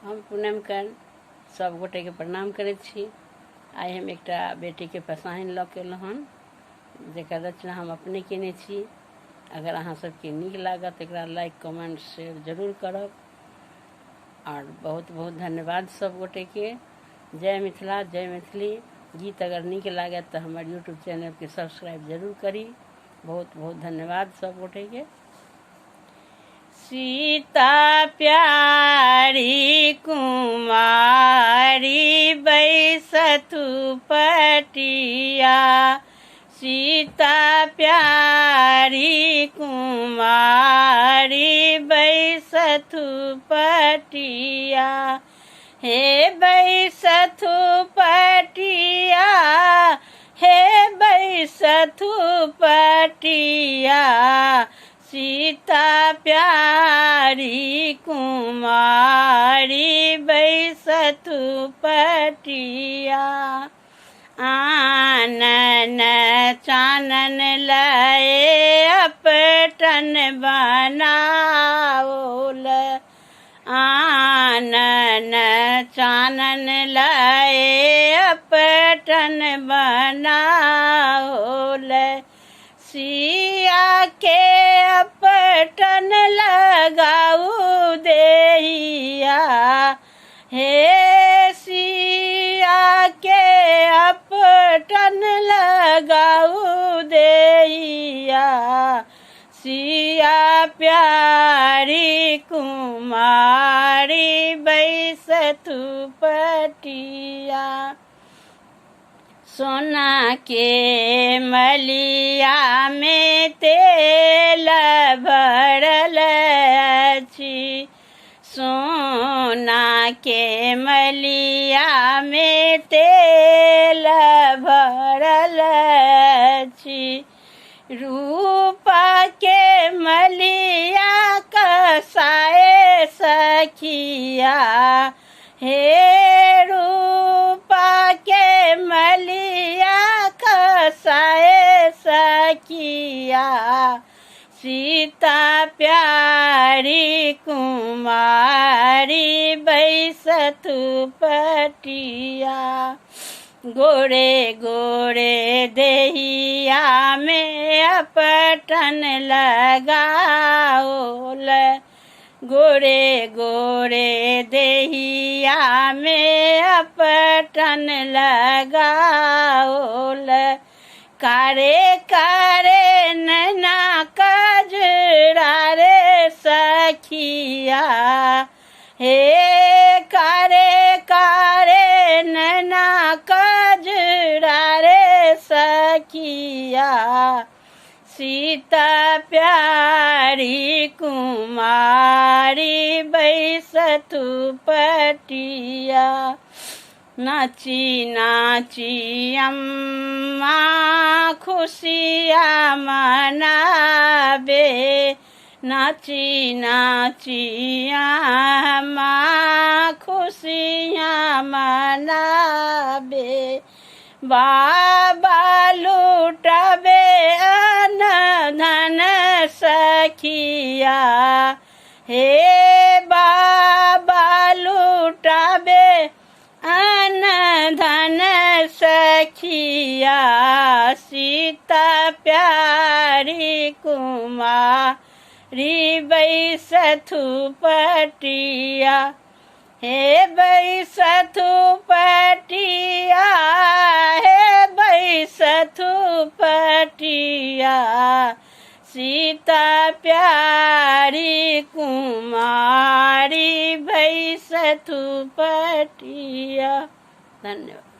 हम पूनम कर सब गोटे के प्रणाम करैत छी। आइ हम एकटा बेटी के पसाहिन लऽ के एलहुँ हन, जेकर रचना हम अपने केने छी। अगर अहाँ सबके नीक लागत एकरा लाइक कमेंट शेयर जरूर करब। और बहुत बहुत धन्यवाद सब गोटे के। जय मिथिला, जय मैथिली। गीत अगर नीक लागत तो हमारे यूट्यूब चैनल के सब्सक्राइब जरूर करी। बहुत बहुत धन्यवाद सब गोटे के। सीता प्यारी कुमारी बैसतु पटिया, सीता प्यारी कुमारी बैसतु पटिया, हे बैसतु पटिया, हे बैसतु पटिया, सीता प्यारी कुमारी बैसतु पटिया। आनन चानन लाए अपटन बनाओल, आनन चानन लाए अपटन बनाओल, सिया के अपटन लगाऊ देहिया, हे सिया के अपटन लगाऊ देहिया, सिया प्यारी कुमारी बैसतु पटिया। सोना के मलिया में तेल भरल अछि, सोना के मलिया में तेल भरल अछि, रूपा के मलिया कसाए सखिया, हे रूपा के मलिया कसाए सखिया, सीता प्यारी कुमारी बैसतु पटिया। गोरे गोरे देहिया में अपटन लगाओल, गोरे गोरे देहिया में अपटन लगाओल, कारे कारे नैना कजरा रे सखिया, हे कारे कारे नैना कजरा रे सखिया, सीता प्यारी कुमारी बैसतु पटिया। नाची नाची अम्मा खुशिया मनाबे, नाची नाची अम्मा खुशिया मनाबे, बाबा लूटबे अन धन सखिया, हे बाबा लूटबे अन धन सखिया, सीता प्यारी कुमारी बैसतु पटिया, हे बैसतु पटिया, हे बैसतु पटिया, सीता प्यारी कुमारी बैसतु पटिया। धन्यवाद।